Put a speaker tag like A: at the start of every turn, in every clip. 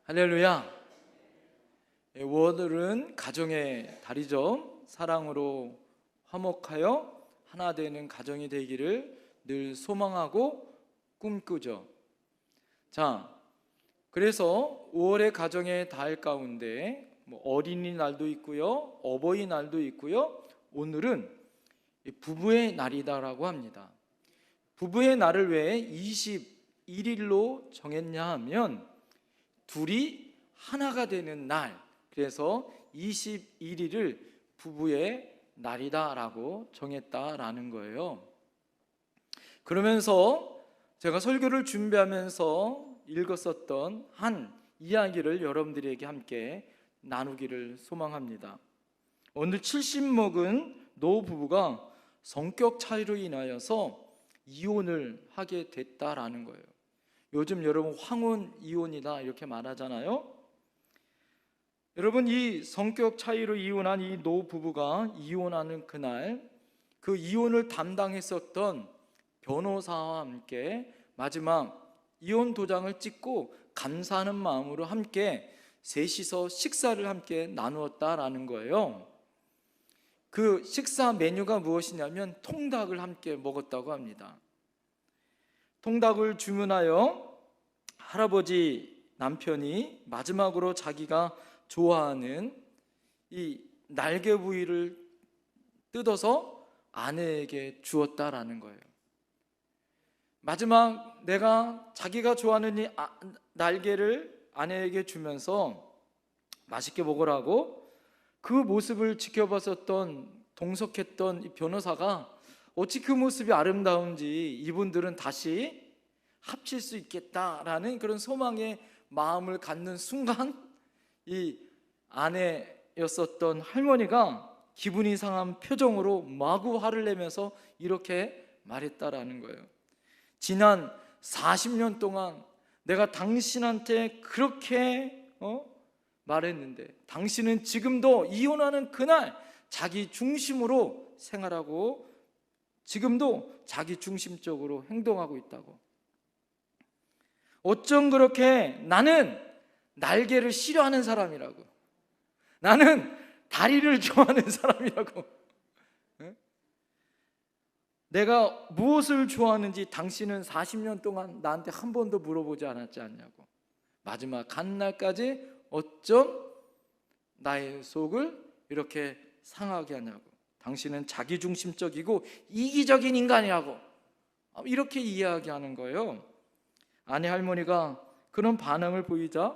A: 할렐루야. 오늘은 가정의 달이죠. 사랑으로 화목하여 하나 되는 가정이 되기를 늘 소망하고 꿈꾸죠. 자, 그래서 5월의 가정의 달 가운데 어린이날도 있고요, 어버이날도 있고요. 오늘은 부부의 날이다라고 합니다. 부부의 날을 왜 21일로 정했냐 하면 둘이 하나가 되는 날, 그래서 21일을 부부의 날이다라고 정했다라는 거예요. 그러면서 제가 설교를 준비하면서 읽었었던 한 이야기를 여러분들에게 함께 나누기를 소망합니다. 오늘 70목은 노부부가 성격 차이로 인하여서 이혼을 하게 됐다라는 거예요. 요즘 여러분 황혼 이혼이다 이렇게 말하잖아요. 여러분, 이 성격 차이로 이혼한 이 노부부가 이혼하는 그날, 그 이혼을 담당했었던 변호사와 함께 마지막 이혼 도장을 찍고 감사하는 마음으로 함께 셋이서 식사를 함께 나누었다라는 거예요. 그 식사 메뉴가 무엇이냐면 통닭을 함께 먹었다고 합니다. 통닭을 주문하여 할아버지 남편이 마지막으로 자기가 좋아하는 이 날개 부위를 뜯어서 아내에게 주었다라는 거예요. 마지막 내가 자기가 좋아하는 이 날개를 아내에게 주면서 맛있게 먹으라고 그 모습을 지켜봤었던 동석했던 이 변호사가 어찌 그 모습이 아름다운지 이분들은 다시 합칠 수 있겠다라는 그런 소망의 마음을 갖는 순간, 이 아내였었던 할머니가 기분이 상한 표정으로 마구 화를 내면서 이렇게 말했다라는 거예요. 지난 40년 동안 내가 당신한테 그렇게 말했는데 당신은 지금도 이혼하는 그날 자기 중심으로 생활하고 지금도 자기 중심적으로 행동하고 있다고. 어쩜 그렇게 나는 날개를 싫어하는 사람이라고, 나는 다리를 좋아하는 사람이라고, 내가 무엇을 좋아하는지 당신은 40년 동안 나한테 한 번도 물어보지 않았지 않냐고. 마지막 간 날까지 어쩜 나의 속을 이렇게 상하게 하냐고. 당신은 자기중심적이고 이기적인 인간이라고 이렇게 이야기하는 거예요. 아내 할머니가 그런 반응을 보이자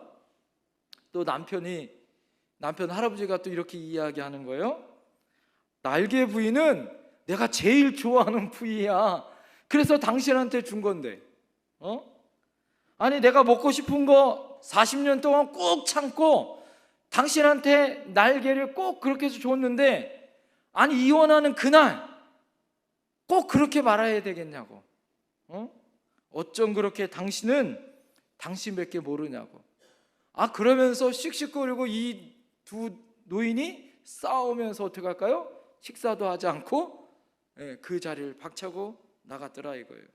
A: 또 남편 할아버지가 또 이렇게 이야기하는 거예요. 날개 부위는 내가 제일 좋아하는 부위야. 그래서 당신한테 준 건데 아니 내가 먹고 싶은 거 40년 동안 꾹 참고 당신한테 날개를 꼭 그렇게 해서 줬는데 아니 이혼하는 그날 꼭 그렇게 말아야 되겠냐고. 어쩜 그렇게 당신은 당신밖에 모르냐고. 그러면서 씩씩거리고 이 두 노인이 싸우면서 어떻게 할까요? 식사도 하지 않고 그 자리를 박차고 나갔더라 이거예요.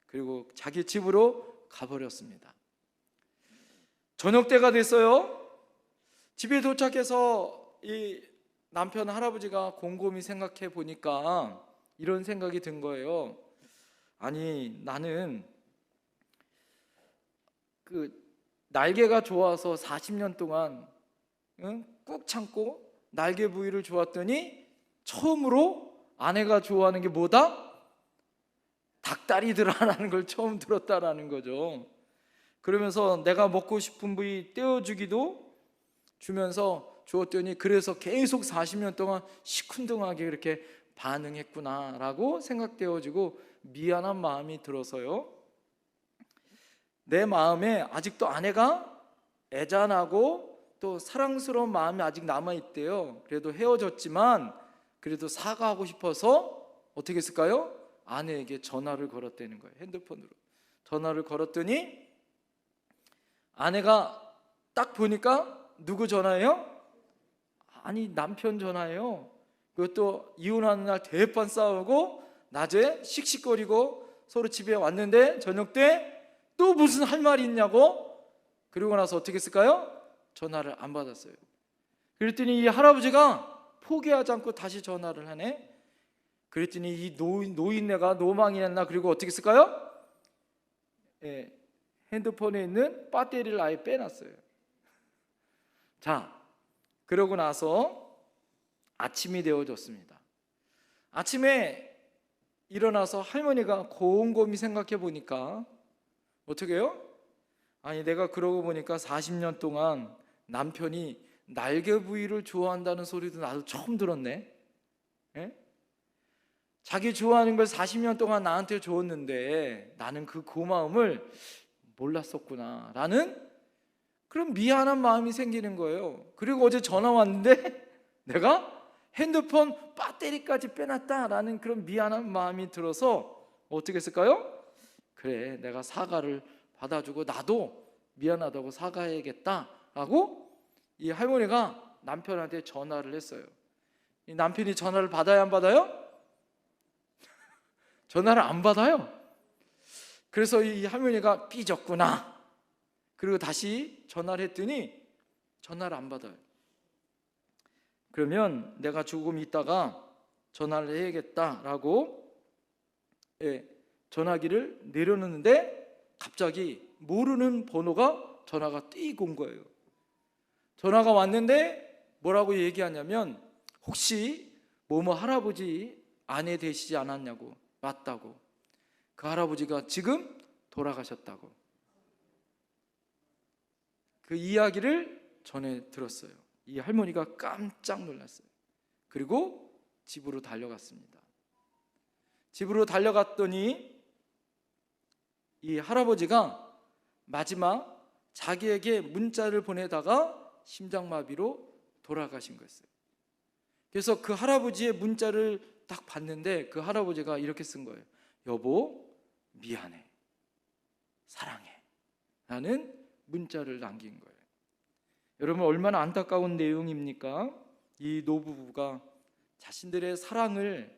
A: 그리고 자기 집으로 가버렸습니다. 저녁 때가 됐어요. 집에 도착해서 이 남편 할아버지가 곰곰이 생각해 보니까 이런 생각이 든 거예요. 아니 나는 그 날개가 좋아서 40년 동안 꾹 참고 날개 부위를 좋았더니 처음으로 아내가 좋아하는 게 뭐다? 닭다리더라라는 걸 처음 들었다라는 거죠. 그러면서 내가 먹고 싶은 부위 떼어주기도 주면서 주었더니 그래서 계속 40년 동안 시큰둥하게 그렇게 반응했구나라고 생각되어지고 미안한 마음이 들어서요. 내 마음에 아직도 아내가 애잔하고 또 사랑스러운 마음이 아직 남아있대요. 그래도 헤어졌지만 그래도 사과하고 싶어서 어떻게 했을까요? 아내에게 전화를 걸었다는 거예요. 핸드폰으로 전화를 걸었더니 아내가 딱 보니까 누구 전화예요? 아니 남편 전화예요. 그것도 이혼하는 날 대판 싸우고 낮에 씩씩거리고 서로 집에 왔는데 저녁 때 또 무슨 할 말이 있냐고 그러고 나서 어떻게 했을까요? 전화를 안 받았어요. 그랬더니 이 할아버지가 포기하지 않고 다시 전화를 하네. 그랬더니 이 노인네가 노망이 났나. 그리고 어떻게 했을까요? 핸드폰에 있는 배터리를 아예 빼놨어요. 자, 그러고 나서 아침이 되어졌습니다. 아침에 일어나서 할머니가 곰곰이 생각해 보니까 어떻게 해요? 아니, 내가 그러고 보니까 40년 동안 남편이 날개 부위를 좋아한다는 소리도 나도 처음 들었네. 예? 자기 좋아하는 걸 40년 동안 나한테 줬는데 나는 그 고마움을 몰랐었구나 라는 그런 미안한 마음이 생기는 거예요. 그리고 어제 전화 왔는데 내가 핸드폰 배터리까지 빼놨다라는 그런 미안한 마음이 들어서 어떻게 했을까요? 그래, 내가 사과를 받아주고 나도 미안하다고 사과해야겠다라고 이 할머니가 남편한테 전화를 했어요. 이 남편이 전화를 받아야 안 받아요? 전화를 안 받아요. 그래서 이 할머니가 삐졌구나. 그리고 다시 전화를 했더니 전화를 안 받아요. 그러면 내가 조금 있다가 전화를 해야겠다라고 전화기를 내려놓는데 갑자기 모르는 번호가 전화가 띡 온 거예요. 전화가 왔는데 뭐라고 얘기하냐면 혹시 뭐뭐 할아버지 아내 되시지 않았냐고. 맞다고. 그 할아버지가 지금 돌아가셨다고. 그 이야기를 전해 들었어요. 이 할머니가 깜짝 놀랐어요. 그리고 집으로 달려갔습니다. 집으로 달려갔더니 이 할아버지가 마지막 자기에게 문자를 보내다가 심장마비로 돌아가신 거였어요. 그래서 그 할아버지의 문자를 딱 봤는데 그 할아버지가 이렇게 쓴 거예요. 여보, 미안해, 사랑해 라는 문자를 남긴 거예요. 여러분, 얼마나 안타까운 내용입니까? 이 노부부가 자신들의 사랑을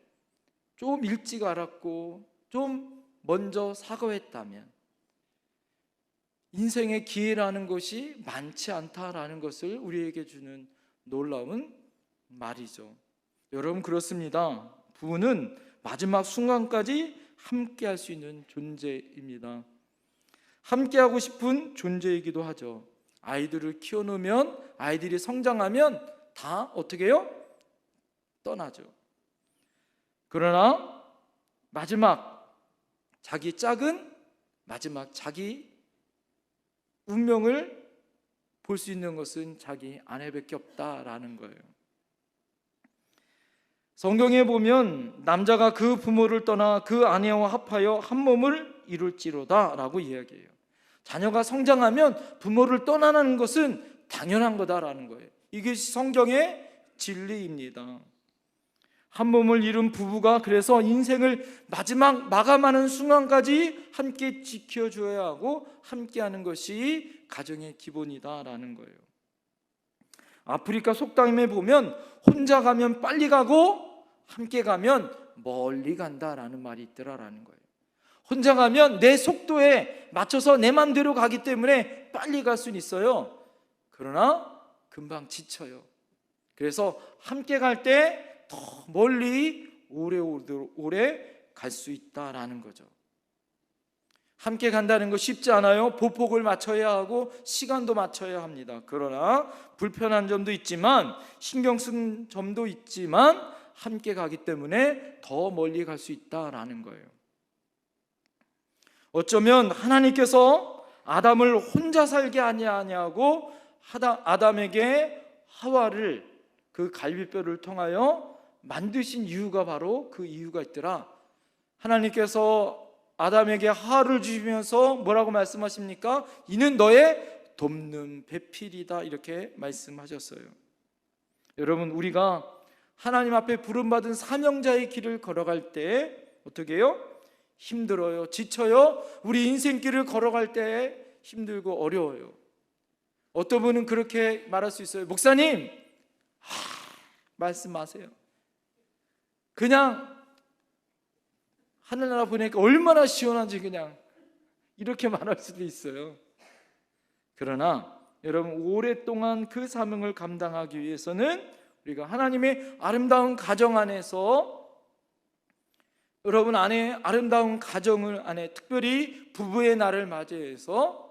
A: 좀 일찍 알았고 좀 먼저 사과했다면 인생의 기회라는 것이 많지 않다라는 것을 우리에게 주는 놀라운 말이죠. 여러분, 그렇습니다. 부부는 마지막 순간까지 함께할 수 있는 존재입니다. 함께하고 싶은 존재이기도 하죠. 아이들을 키워놓으면 아이들이 성장하면 다 어떻게 해요? 떠나죠. 그러나 마지막 자기 짝은 마지막 자기 운명을 볼 수 있는 것은 자기 아내밖에 없다라는 거예요. 성경에 보면 남자가 그 부모를 떠나 그 아내와 합하여 한 몸을 이룰지로다 라고 이야기해요. 자녀가 성장하면 부모를 떠나는 것은 당연한 거다라는 거예요. 이게 성경의 진리입니다. 한 몸을 이룬 부부가 그래서 인생을 마지막 마감하는 순간까지 함께 지켜줘야 하고 함께하는 것이 가정의 기본이다라는 거예요. 아프리카 속담에 보면 혼자 가면 빨리 가고 함께 가면 멀리 간다라는 말이 있더라라는 거예요. 혼자 가면 내 속도에 맞춰서 내 맘대로 가기 때문에 빨리 갈 수는 있어요. 그러나 금방 지쳐요. 그래서 함께 갈 때 더 멀리 오래 갈 수 있다라는 거죠. 함께 간다는 거 쉽지 않아요. 보폭을 맞춰야 하고 시간도 맞춰야 합니다. 그러나 불편한 점도 있지만 신경 쓴 점도 있지만 함께 가기 때문에 더 멀리 갈 수 있다라는 거예요. 어쩌면 하나님께서 아담을 혼자 살게 아니하냐고 아담에게 하와를 그 갈비뼈를 통하여 만드신 이유가 바로 그 이유가 있더라. 하나님께서 아담에게 하와를 주시면서 뭐라고 말씀하십니까? 이는 너의 돕는 배필이다 이렇게 말씀하셨어요. 여러분, 우리가 하나님 앞에 부름받은 사명자의 길을 걸어갈 때 어떻게 해요? 힘들어요, 지쳐요. 우리 인생길을 걸어갈 때 힘들고 어려워요. 어떤 분은 그렇게 말할 수 있어요. 목사님, 말씀하세요. 그냥 하늘나라 보니까 얼마나 시원한지 그냥 이렇게 말할 수도 있어요. 그러나 여러분, 오랫동안 그 사명을 감당하기 위해서는 우리가 하나님의 아름다운 가정 안에서, 여러분 안에 아름다운 가정을 안에, 특별히 부부의 날을 맞이해서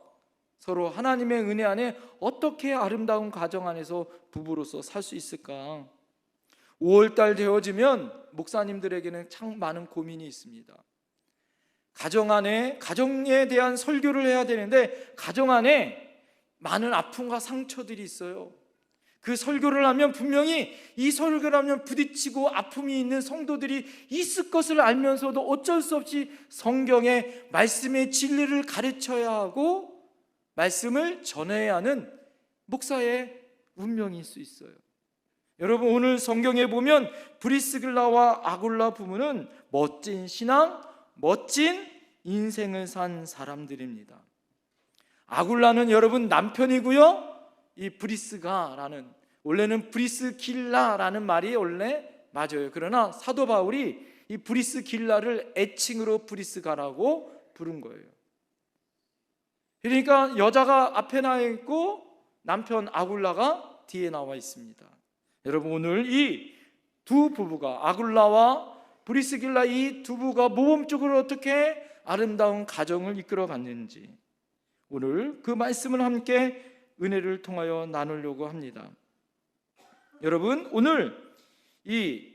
A: 서로 하나님의 은혜 안에 어떻게 아름다운 가정 안에서 부부로서 살 수 있을까? 5월달 되어지면 목사님들에게는 참 많은 고민이 있습니다. 가정 안에, 가정에 대한 설교를 해야 되는데 가정 안에 많은 아픔과 상처들이 있어요. 그 설교를 하면 분명히 이 설교를 하면 부딪히고 아픔이 있는 성도들이 있을 것을 알면서도 어쩔 수 없이 성경의 말씀의 진리를 가르쳐야 하고 말씀을 전해야 하는 목사의 운명일 수 있어요. 여러분, 오늘 성경에 보면 브리스길라와 아굴라 부부는 멋진 신앙, 멋진 인생을 산 사람들입니다. 아굴라는 여러분 남편이고요, 이 브리스가라는, 원래는 브리스길라라는 말이 원래 맞아요. 그러나 사도 바울이 이 브리스길라를 애칭으로 브리스가라고 부른 거예요. 그러니까 여자가 앞에 나와 있고 남편 아굴라가 뒤에 나와 있습니다. 여러분, 오늘 이 두 부부가, 아굴라와 브리스길라 이 두 부부가 모범적으로 어떻게 아름다운 가정을 이끌어 갔는지, 오늘 그 말씀을 함께 은혜를 통하여 나누려고 합니다. 여러분, 오늘 이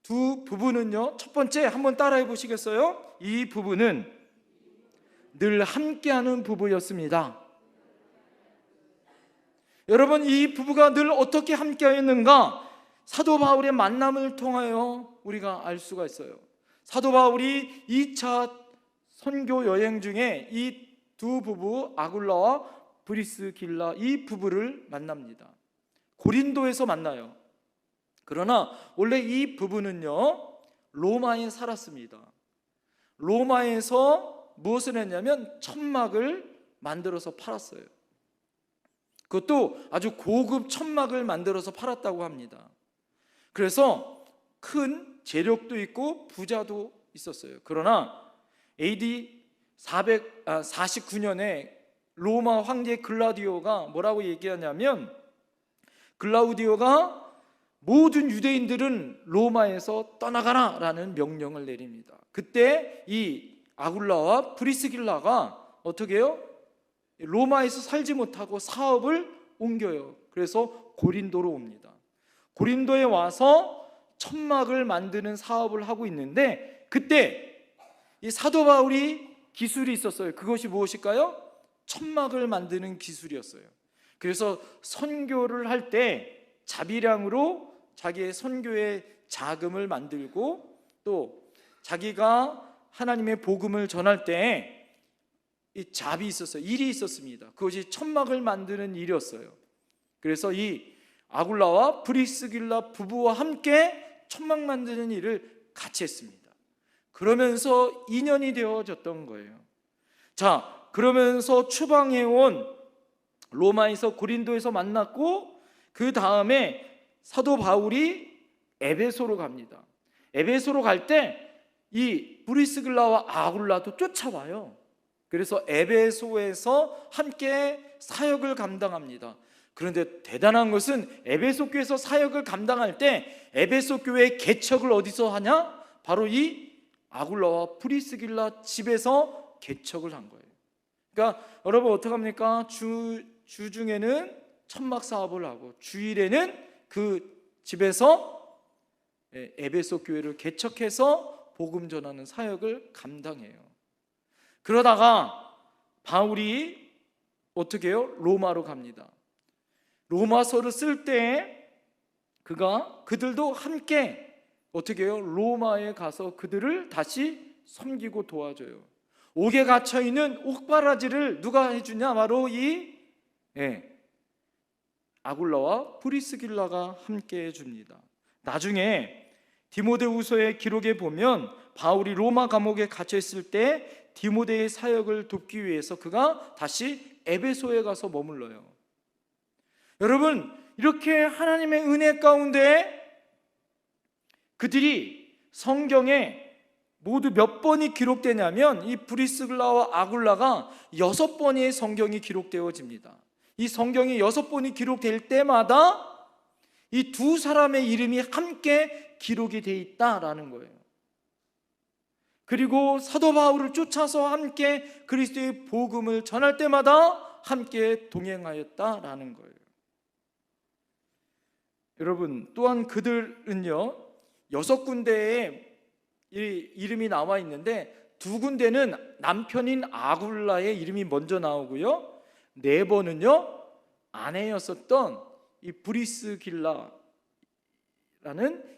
A: 두 부부는요, 첫 번째 한번 따라해 보시겠어요? 이 부부는 늘 함께하는 부부였습니다. 여러분, 이 부부가 늘 어떻게 함께하였는가? 사도 바울의 만남을 통하여 우리가 알 수가 있어요. 사도 바울이 2차 선교 여행 중에 이 두 부부, 아굴라와 브리스길라 이 부부를 만납니다. 고린도에서 만나요. 그러나 원래 이 부부는요, 로마에 살았습니다. 로마에서 무엇을 했냐면 천막을 만들어서 팔았어요. 그것도 아주 고급 천막을 만들어서 팔았다고 합니다. 그래서 큰 재력도 있고 부자도 있었어요. 그러나 AD 449년에 로마 황제 글라우디오가 뭐라고 얘기하냐면, 글라우디오가 모든 유대인들은 로마에서 떠나가라 라는 명령을 내립니다. 그때 이 아굴라와 브리스길라가 어떻게 해요? 로마에서 살지 못하고 사업을 옮겨요. 그래서 고린도로 옵니다. 고린도에 와서 천막을 만드는 사업을 하고 있는데, 그때 이 사도 바울이 기술이 있었어요. 그것이 무엇일까요? 천막을 만드는 기술이었어요. 그래서 선교를 할 때 자비량으로 자기의 선교의 자금을 만들고, 또 자기가 하나님의 복음을 전할 때 이 잡이 있었어요. 일이 있었습니다. 그것이 천막을 만드는 일이었어요. 그래서 이 아굴라와 브리스길라 부부와 함께 천막 만드는 일을 같이 했습니다. 그러면서 인연이 되어졌던 거예요. 자, 그러면서 추방해온 로마에서, 고린도에서 만났고, 그 다음에 사도 바울이 에베소로 갑니다. 에베소로 갈 때 이 브리스길라와 아굴라도 쫓아와요. 그래서 에베소에서 함께 사역을 감당합니다. 그런데 대단한 것은 에베소 교회에서 사역을 감당할 때 에베소 교회의 개척을 어디서 하냐? 바로 이 아굴라와 브리스길라 집에서 개척을 한 거예요. 그러니까 여러분 어떻게 합니까? 주중에는 천막 사업을 하고 주일에는 그 집에서 에베소 교회를 개척해서 복음 전하는 사역을 감당해요. 그러다가 바울이 어떻게 해요? 로마로 갑니다. 로마서를 쓸 때 그들도 함께 어떻게 해요? 로마에 가서 그들을 다시 섬기고 도와줘요. 옥에 갇혀있는 옥바라지를 누가 해주냐? 바로 이 아굴라와 브리스길라가 함께 해줍니다. 나중에 디모데후서의 기록에 보면 바울이 로마 감옥에 갇혀있을 때 디모데의 사역을 돕기 위해서 그가 다시 에베소에 가서 머물러요. 여러분, 이렇게 하나님의 은혜 가운데 그들이 성경에 모두 몇 번이 기록되냐면 이 브리스길라와 아굴라가 6번의 성경이 기록되어집니다. 이 성경이 6번이 기록될 때마다 이 두 사람의 이름이 함께 기록이 되어 있다라는 거예요. 그리고 사도 바울을 쫓아서 함께 그리스도의 복음을 전할 때마다 함께 동행하였다라는 거예요. 여러분, 또한 그들은요 6군데에 이름이 나와 있는데 2군데는 남편인 아굴라의 이름이 먼저 나오고요, 4번은요 아내였었던 이 브리스길라라는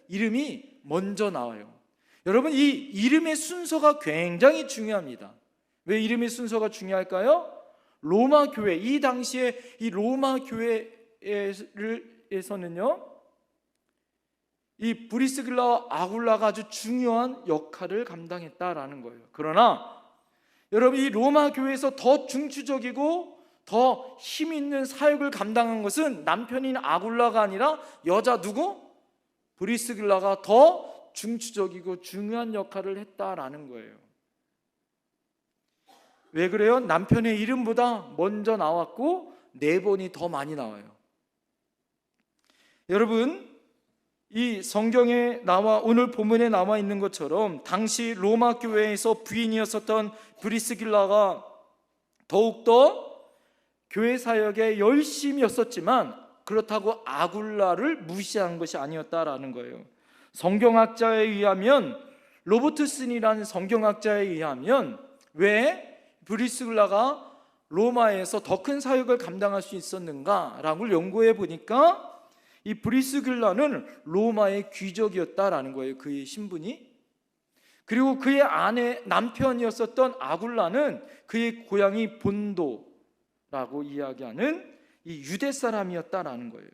A: 이름이 먼저 나와요. 여러분, 이 이름의 순서가 굉장히 중요합니다. 왜 이름의 순서가 중요할까요? 로마 교회, 이 당시에 이 로마 교회에서는요 이 브리스길라와 아굴라가 아주 중요한 역할을 감당했다라는 거예요. 그러나 여러분, 이 로마 교회에서 더 중추적이고 더 힘 있는 사역을 감당한 것은 남편인 아굴라가 아니라 여자 누구? 브리스길라가 더 중추적이고 중요한 역할을 했다라는 거예요. 왜 그래요? 남편의 이름보다 먼저 나왔고 4번이 더 많이 나와요. 여러분, 이 성경에 오늘 본문에 나와 있는 것처럼 당시 로마 교회에서 부인이었었던 브리스길라가 더욱더 교회 사역에 열심이었었지만 그렇다고 아굴라를 무시한 것이 아니었다라는 거예요. 성경학자에 의하면, 로버트슨이라는 성경학자에 의하면 왜 브리스길라가 로마에서 더 큰 사역을 감당할 수 있었는가라고 연구해 보니까 이 브리스길라는 로마의 귀족이었다라는 거예요. 그의 신분이. 그리고 그의 남편이었었던 아굴라는 그의 고향이 본도라고 이야기하는 이 유대 사람이었다라는 거예요.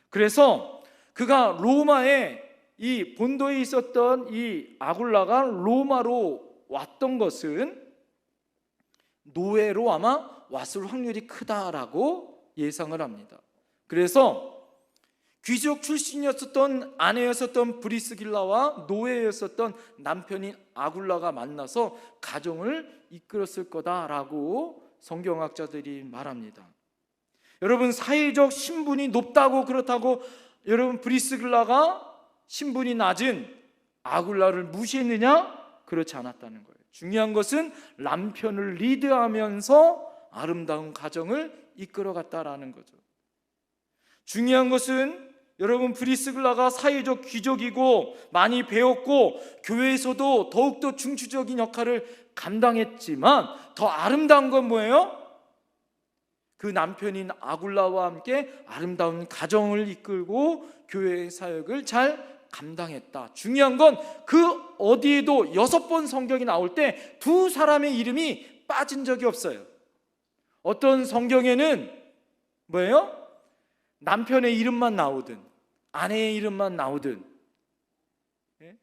A: 그래서 그가 로마에, 이 본도에 있었던 이 아굴라가 로마로 왔던 것은 노예로 아마 왔을 확률이 크다라고 예상을 합니다. 그래서 귀족 출신이었었던 아내였었던 브리스길라와 노예였었던 남편인 아굴라가 만나서 가정을 이끌었을 거다라고 성경학자들이 말합니다. 여러분, 사회적 신분이 높다고 그렇다고 여러분 브리스길라가 신분이 낮은 아굴라를 무시했느냐? 그렇지 않았다는 거예요. 중요한 것은 남편을 리드하면서 아름다운 가정을 이끌어갔다라는 거죠. 중요한 것은 여러분, 브리스길라가 사회적 귀족이고 많이 배웠고 교회에서도 더욱더 중추적인 역할을 감당했지만 더 아름다운 건 뭐예요? 그 남편인 아굴라와 함께 아름다운 가정을 이끌고 교회의 사역을 잘 감당했다. 중요한 건 그 어디에도 6번 성경이 나올 때 두 사람의 이름이 빠진 적이 없어요. 어떤 성경에는 뭐예요? 남편의 이름만 나오든 아내의 이름만 나오든. 예?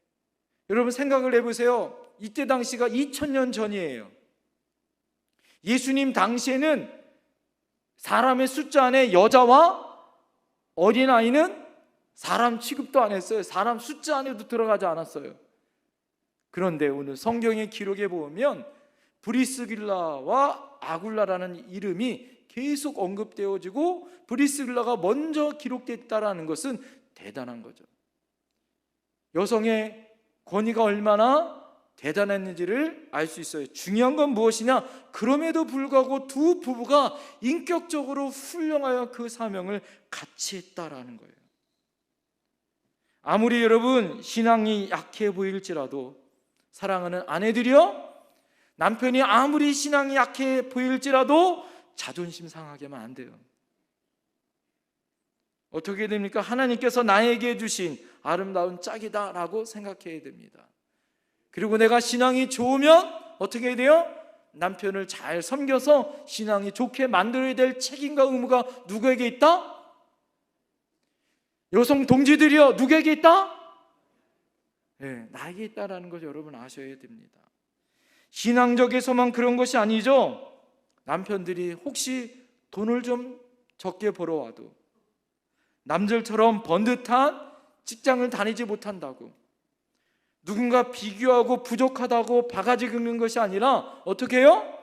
A: 여러분, 생각을 해보세요. 이때 당시가 2000년 전이에요. 예수님 당시에는 사람의 숫자 안에 여자와 어린아이는 사람 취급도 안 했어요. 사람 숫자 안에도 들어가지 않았어요. 그런데 오늘 성경의 기록에 보면 브리스길라와 아굴라라는 이름이 계속 언급되어지고 브리스길라가 먼저 기록됐다라는 것은 대단한 거죠. 여성의 권위가 얼마나 대단했는지를 알 수 있어요. 중요한 건 무엇이냐? 그럼에도 불구하고 두 부부가 인격적으로 훌륭하여 그 사명을 같이 했다라는 거예요. 아무리 여러분 신앙이 약해 보일지라도, 사랑하는 아내들이요, 남편이 아무리 신앙이 약해 보일지라도 자존심 상하게만 안 돼요. 어떻게 됩니까? 하나님께서 나에게 주신 아름다운 짝이다 라고 생각해야 됩니다. 그리고 내가 신앙이 좋으면 어떻게 해야 돼요? 남편을 잘 섬겨서 신앙이 좋게 만들어야 될 책임과 의무가 누구에게 있다? 여성 동지들이요, 누구에게 있다? 네, 나에게 있다라는 걸 여러분 아셔야 됩니다. 신앙적에서만 그런 것이 아니죠. 남편들이 혹시 돈을 좀 적게 벌어와도 남들처럼 번듯한 직장을 다니지 못한다고, 누군가 비교하고 부족하다고 바가지 긁는 것이 아니라 어떻게 해요?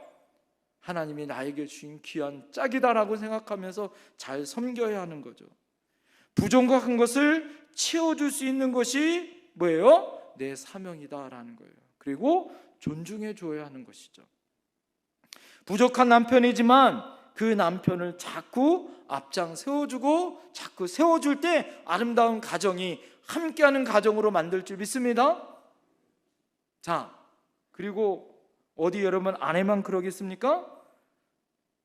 A: 하나님이 나에게 주신 귀한 짝이다라고 생각하면서 잘 섬겨야 하는 거죠. 부족한 것을 채워줄 수 있는 것이 뭐예요? 내 사명이다라는 거예요. 그리고 존중해 줘야 하는 것이죠. 부족한 남편이지만 그 남편을 자꾸 앞장 세워주고 자꾸 세워줄 때 아름다운 가정이 함께하는 가정으로 만들 줄 믿습니다. 자, 그리고 어디 여러분 아내만 그러겠습니까?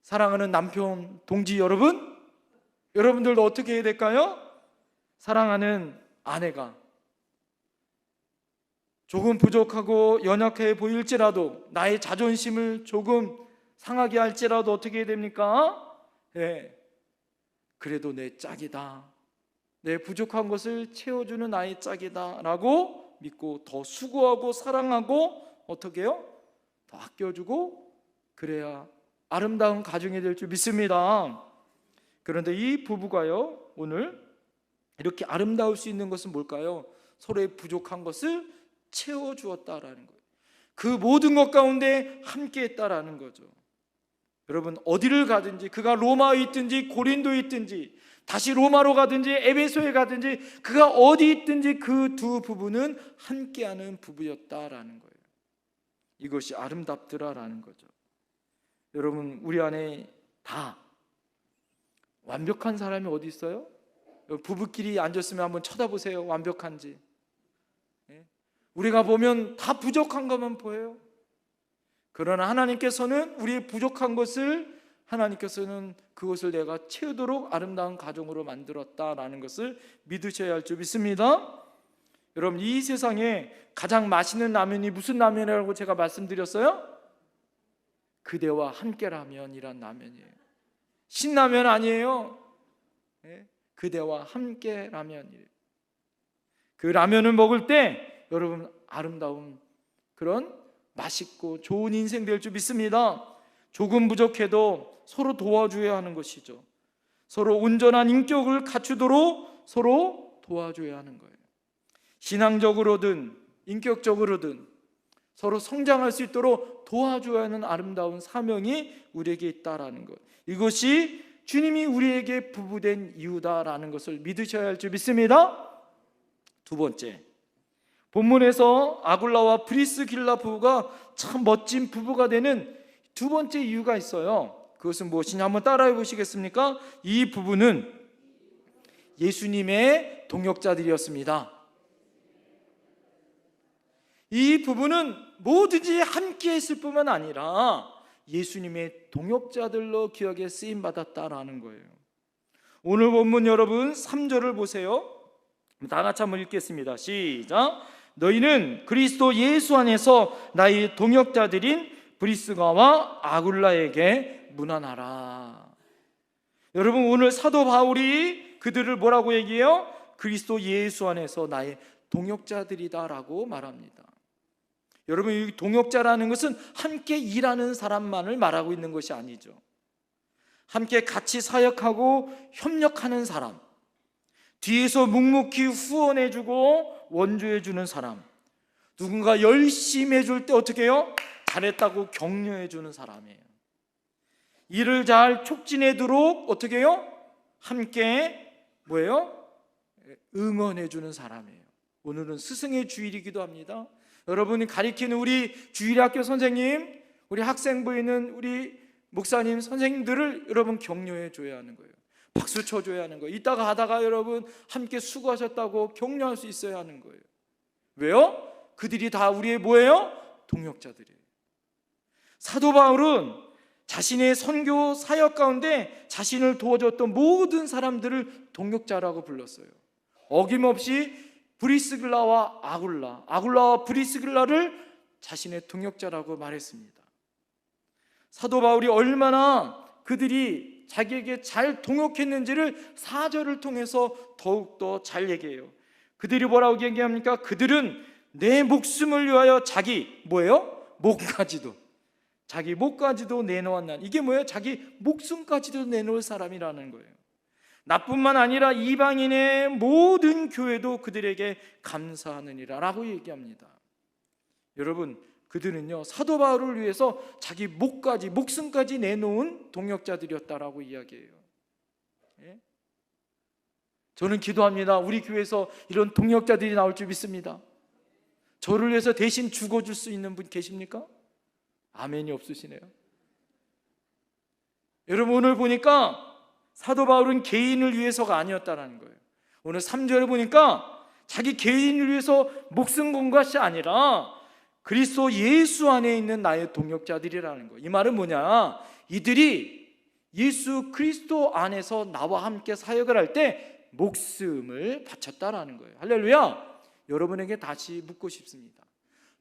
A: 사랑하는 남편 동지 여러분, 여러분들도 어떻게 해야 될까요? 사랑하는 아내가 조금 부족하고 연약해 보일지라도, 나의 자존심을 조금 상하게 할지라도 어떻게 해야 됩니까? 그래도 내 짝이다, 내 부족한 것을 채워주는 나의 짝이다 라고 믿고 더 수고하고 사랑하고 어떻게 해요? 더 아껴주고, 그래야 아름다운 가정이 될 줄 믿습니다. 그런데 이 부부가요, 오늘 이렇게 아름다울 수 있는 것은 뭘까요? 서로의 부족한 것을 채워주었다라는 거예요. 그 모든 것 가운데 함께 했다라는 거죠. 여러분, 어디를 가든지, 그가 로마에 있든지 고린도에 있든지 다시 로마로 가든지 에베소에 가든지, 그가 어디 있든지 그 두 부부는 함께하는 부부였다라는 거예요. 이것이 아름답더라라는 거죠. 여러분, 우리 안에 다 완벽한 사람이 어디 있어요? 부부끼리 앉았으면 한번 쳐다보세요. 완벽한지. 우리가 보면 다 부족한 것만 보여요. 그러나 하나님께서는 우리의 부족한 것을, 하나님께서는 그것을 내가 채우도록 아름다운 가정으로 만들었다라는 것을 믿으셔야 할 줄 믿습니다. 여러분, 이 세상에 가장 맛있는 라면이 무슨 라면이라고 제가 말씀드렸어요? 그대와 함께라면이란 라면이에요. 신라면 아니에요. 그대와 함께라면이에요. 그 라면을 먹을 때 여러분, 아름다운 그런 맛있고 좋은 인생 될 줄 믿습니다. 조금 부족해도 서로 도와줘야 하는 것이죠. 서로 온전한 인격을 갖추도록 서로 도와줘야 하는 거예요. 신앙적으로든 인격적으로든 서로 성장할 수 있도록 도와줘야 하는 아름다운 사명이 우리에게 있다라는 것, 이것이 주님이 우리에게 부부된 이유다라는 것을 믿으셔야 할 줄 믿습니다. 두 번째, 본문에서 아굴라와 브리스길라 부부가 참 멋진 부부가 되는 두 번째 이유가 있어요. 그것은 무엇이냐 한번 따라해 보시겠습니까? 이 부부는 예수님의 동역자들이었습니다. 이 부부는 뭐든지 함께 했을 뿐만 아니라 예수님의 동역자들로 기억에 쓰임받았다라는 거예요. 오늘 본문 여러분 3절을 보세요. 다 같이 한번 읽겠습니다. 시작. 너희는 그리스도 예수 안에서 나의 동역자들인 브리스가와 아굴라에게 문안하라. 여러분, 오늘 사도 바울이 그들을 뭐라고 얘기해요? 그리스도 예수 안에서 나의 동역자들이다라고 말합니다. 여러분, 이 동역자라는 것은 함께 일하는 사람만을 말하고 있는 것이 아니죠. 함께 같이 사역하고 협력하는 사람, 뒤에서 묵묵히 후원해주고 원조해주는 사람, 누군가 열심히 해줄 때 어떻게 해요? 잘했다고 격려해주는 사람이에요. 일을 잘 촉진하도록 어떻게 해요? 함께 뭐예요? 응원해주는 사람이에요. 오늘은 스승의 주일이기도 합니다. 여러분이 가리키는 우리 주일학교 선생님, 우리 학생부에 있는 우리 목사님, 선생님들을 여러분 격려해 줘야 하는 거예요. 박수 쳐줘야 하는 거예요. 이따가 하다가 여러분 함께 수고하셨다고 격려할 수 있어야 하는 거예요. 왜요? 그들이 다 우리의 뭐예요? 동역자들이에요. 사도 바울은 자신의 선교 사역 가운데 자신을 도와줬던 모든 사람들을 동역자라고 불렀어요. 어김없이 브리스길라와 아굴라와 브리스길라를 자신의 동역자라고 말했습니다. 사도 바울이 얼마나 그들이 자기에게 잘 동역했는지를 4절을 통해서 더욱더 잘 얘기해요. 그들이 뭐라고 얘기합니까? 그들은 내 목숨을 위하여 자기 뭐예요? 자기 목까지도 내놓았나. 이게 뭐예요? 자기 목숨까지도 내놓을 사람이라는 거예요. 나뿐만 아니라 이방인의 모든 교회도 그들에게 감사하느니라 라고 얘기합니다. 여러분, 그들은요 사도 바울을 위해서 자기 목숨까지 내놓은 동역자들이었다라고 이야기해요. 예? 저는 기도합니다. 우리 교회에서 이런 동역자들이 나올 줄 믿습니다. 저를 위해서 대신 죽어줄 수 있는 분 계십니까? 아멘이 없으시네요. 여러분, 오늘 보니까 사도 바울은 개인을 위해서가 아니었다는 거예요. 오늘 3절에 보니까 자기 개인을 위해서 목숨 건 것이 아니라 그리스도 예수 안에 있는 나의 동역자들이라는 거예요. 이 말은 뭐냐? 이들이 예수 그리스도 안에서 나와 함께 사역을 할 때 목숨을 바쳤다라는 거예요. 할렐루야. 여러분에게 다시 묻고 싶습니다.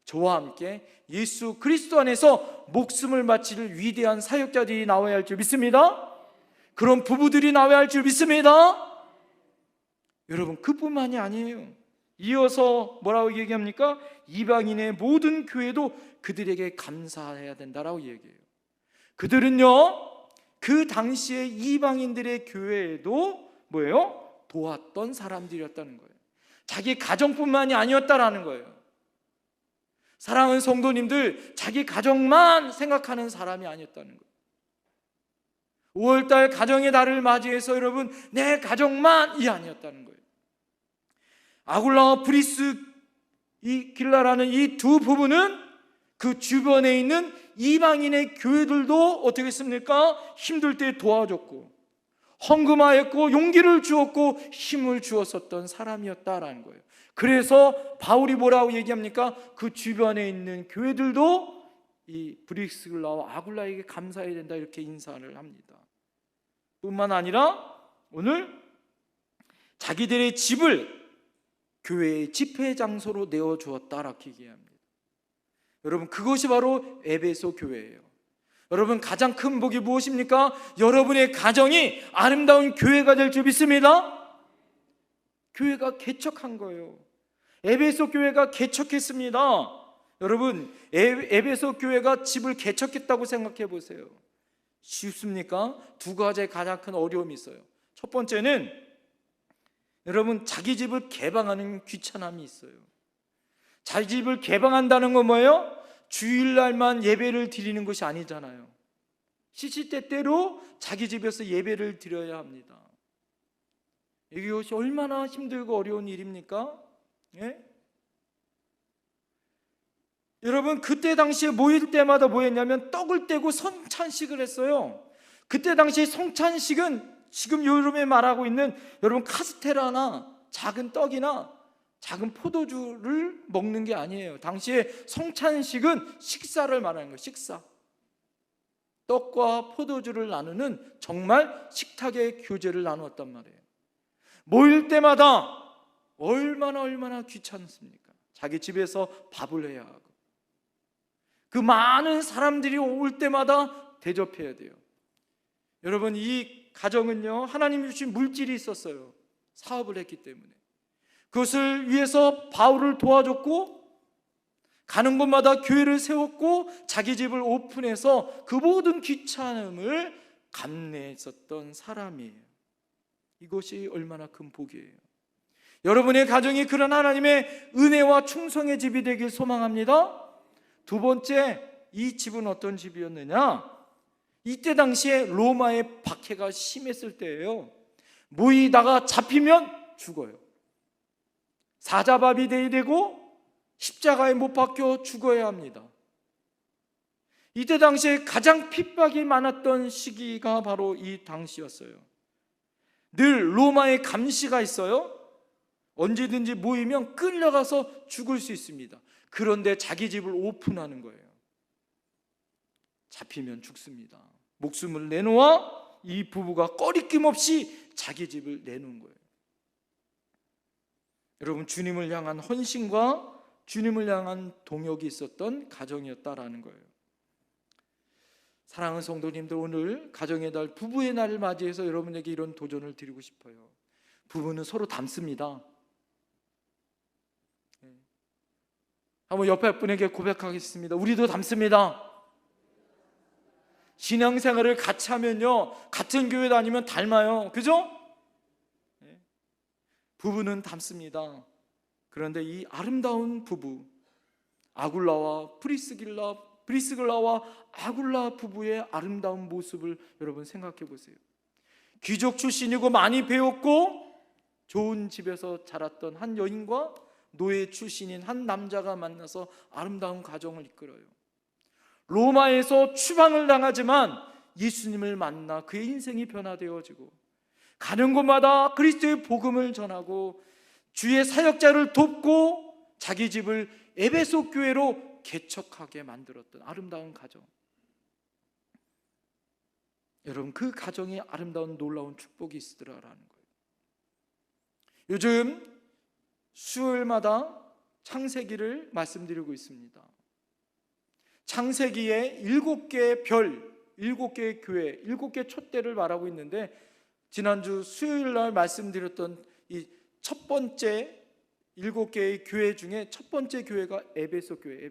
A: 저와 함께 예수 그리스도 안에서 목숨을 바칠 위대한 사역자들이 나와야 할 줄 믿습니다. 그런 부부들이 나와야 할 줄 믿습니다. 여러분, 그뿐만이 아니에요. 이어서 뭐라고 얘기합니까? 이방인의 모든 교회도 그들에게 감사해야 된다라고 얘기해요. 그들은요 그 당시에 이방인들의 교회에도 뭐예요? 도왔던 사람들이었다는 거예요. 자기 가정뿐만이 아니었다라는 거예요. 사랑하는 성도님들, 자기 가정만 생각하는 사람이 아니었다는 거예요. 5월달 가정의 달을 맞이해서 여러분, 내 가정만이 아니었다는 거예요. 아굴라와 브리스길라라는 이 두 부부는 그 주변에 있는 이방인의 교회들도 어떻게 했습니까? 힘들 때 도와줬고 헌금하였고 용기를 주었고 힘을 주었었던 사람이었다라는 거예요. 그래서 바울이 뭐라고 얘기합니까? 그 주변에 있는 교회들도 이 브리스길라와 아굴라에게 감사해야 된다 이렇게 인사를 합니다. 뿐만 아니라 오늘 자기들의 집을 교회의 집회 장소로 내어주었다라고 얘기합니다. 여러분, 그것이 바로 에베소 교회예요. 여러분, 가장 큰 복이 무엇입니까? 여러분의 가정이 아름다운 교회가 될 줄 믿습니다. 교회가 개척한 거예요. 에베소 교회가 개척했습니다. 여러분, 에베소 교회가 집을 개척했다고 생각해 보세요. 쉽습니까? 두 가지의 가장 큰 어려움이 있어요. 첫 번째는 여러분, 자기 집을 개방하는 귀찮음이 있어요. 자기 집을 개방한다는 건 뭐예요? 주일날만 예배를 드리는 것이 아니잖아요. 시시때때로 자기 집에서 예배를 드려야 합니다. 이것이 얼마나 힘들고 어려운 일입니까? 예? 여러분, 그때 당시에 모일 때마다 뭐 했냐면 떡을 떼고 성찬식을 했어요. 그때 당시에 성찬식은 지금 여름에 말하고 있는 여러분 카스테라나 작은 떡이나 작은 포도주를 먹는 게 아니에요. 당시에 성찬식은 식사를 말하는 거예요. 식사. 떡과 포도주를 나누는 정말 식탁의 교제를 나누었단 말이에요. 모일 때마다 얼마나 귀찮습니까? 자기 집에서 밥을 해야 하고 그 많은 사람들이 올 때마다 대접해야 돼요. 여러분, 이 가정은요 하나님이 주신 물질이 있었어요. 사업을 했기 때문에 그것을 위해서 바울을 도와줬고 가는 곳마다 교회를 세웠고 자기 집을 오픈해서 그 모든 귀찮음을 감내했었던 사람이에요. 이것이 얼마나 큰 복이에요. 여러분의 가정이 그런 하나님의 은혜와 충성의 집이 되길 소망합니다. 두 번째, 이 집은 어떤 집이었느냐? 이때 당시에 로마의 박해가 심했을 때예요. 모이다가 잡히면 죽어요. 사자밥이 돼야 되고 십자가에 못 박혀 죽어야 합니다. 이때 당시에 가장 핍박이 많았던 시기가 바로 이 당시였어요. 늘 로마의 감시가 있어요. 언제든지 모이면 끌려가서 죽을 수 있습니다. 그런데 자기 집을 오픈하는 거예요. 잡히면 죽습니다. 목숨을 내놓아 이 부부가 꺼리낌 없이 자기 집을 내놓은 거예요. 여러분, 주님을 향한 헌신과 주님을 향한 동역이 있었던 가정이었다라는 거예요. 사랑하는 성도님들, 오늘 가정의 달, 부부의 날을 맞이해서 여러분에게 이런 도전을 드리고 싶어요. 부부는 서로 닮습니다. 한번 옆에 분에게 고백하겠습니다. 우리도 닮습니다. 신앙생활을 같이 하면요 같은 교회 다니면 닮아요. 그죠? 부부는 닮습니다. 그런데 이 아름다운 부부 아굴라와 브리스길라와 아굴라 부부의 아름다운 모습을 여러분 생각해 보세요. 귀족 출신이고 많이 배웠고 좋은 집에서 자랐던 한 여인과 노예 출신인 한 남자가 만나서 아름다운 가정을 이끌어요. 로마에서 추방을 당하지만 예수님을 만나 그의 인생이 변화되어지고 가는 곳마다 그리스도의 복음을 전하고 주의 사역자를 돕고 자기 집을 에베소 교회로 개척하게 만들었던 아름다운 가정. 여러분, 그 가정에 아름다운 놀라운 축복이 있으더라라는 거예요. 요즘 수요일마다 창세기를 말씀드리고 있습니다. 창세기에 7개의 별, 7개의 교회, 7개의 촛대를 말하고 있는데, 지난주 수요일 날 말씀드렸던 이 첫 번째 7개의 교회 중에 첫 번째 교회가 에베소 교회.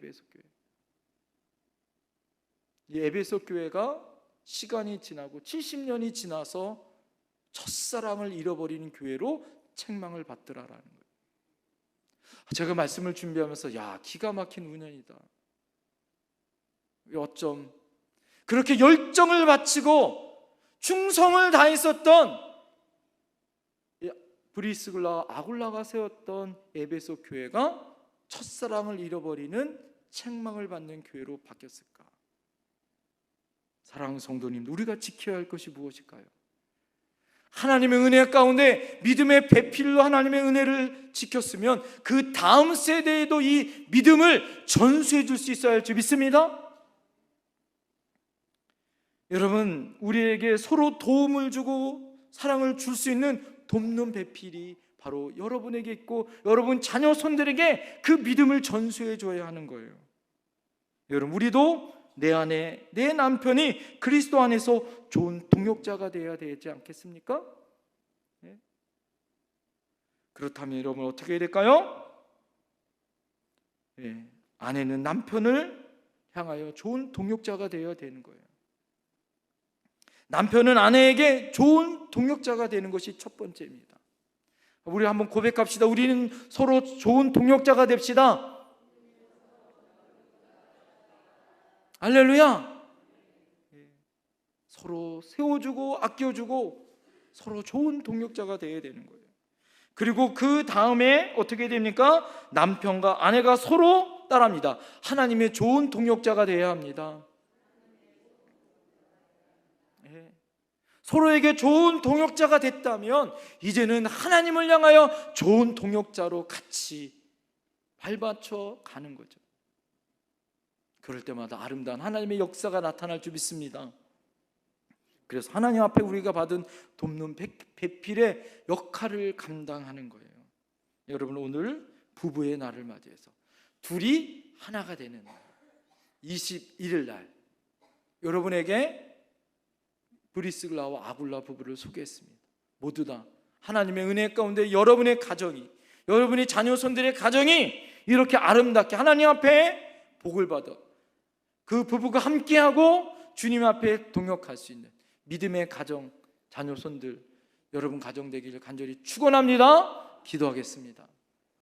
A: 이 에베소 교회가 시간이 지나고 70년이 지나서 첫사랑을 잃어버리는 교회로 책망을 받더라라는 거예요. 제가 말씀을 준비하면서 기가 막힌 운연이다. 어쩜 그렇게 열정을 바치고 충성을 다했었던 브리스길라 아굴라가 세웠던 에베소 교회가 첫사랑을 잃어버리는 책망을 받는 교회로 바뀌었을까? 사랑하는 성도님, 우리가 지켜야 할 것이 무엇일까요? 하나님의 은혜 가운데 믿음의 배필로 하나님의 은혜를 지켰으면 그 다음 세대에도 이 믿음을 전수해 줄 수 있어야 할 줄 믿습니다. 여러분, 우리에게 서로 도움을 주고 사랑을 줄 수 있는 돕는 배필이 바로 여러분에게 있고 여러분 자녀 손들에게 그 믿음을 전수해 줘야 하는 거예요. 여러분, 우리도 내 안에 내 남편이 그리스도 안에서 좋은 동역자가 되어야 되지 않겠습니까? 네? 그렇다면 여러분 어떻게 해야 될까요? 네, 아내는 남편을 향하여 좋은 동역자가 되어야 되는 거예요. 남편은 아내에게 좋은 동역자가 되는 것이 첫 번째입니다. 우리 한번 고백합시다. 우리는 서로 좋은 동역자가 됩시다. 할렐루야. 서로 세워주고 아껴주고 서로 좋은 동역자가 되어야 되는 거예요. 그리고 그 다음에 어떻게 됩니까? 남편과 아내가 서로 따라합니다. 하나님의 좋은 동역자가 되어야 합니다. 서로에게 좋은 동역자가 됐다면 이제는 하나님을 향하여 좋은 동역자로 같이 발받쳐 가는 거죠. 그럴 때마다 아름다운 하나님의 역사가 나타날 줄 믿습니다. 그래서 하나님 앞에 우리가 받은 돕는 배필의 역할을 감당하는 거예요. 여러분, 오늘 부부의 날을 맞이해서 둘이 하나가 되는 날 21일 날 여러분에게 브리스길라와 아굴라 부부를 소개했습니다. 모두 다 하나님의 은혜 가운데 여러분의 가정이, 여러분의 자녀손들의 가정이 이렇게 아름답게 하나님 앞에 복을 받아 그 부부가 함께하고 주님 앞에 동역할 수 있는 믿음의 가정, 자녀손들, 여러분 가정 되기를 간절히 축원합니다. 기도하겠습니다.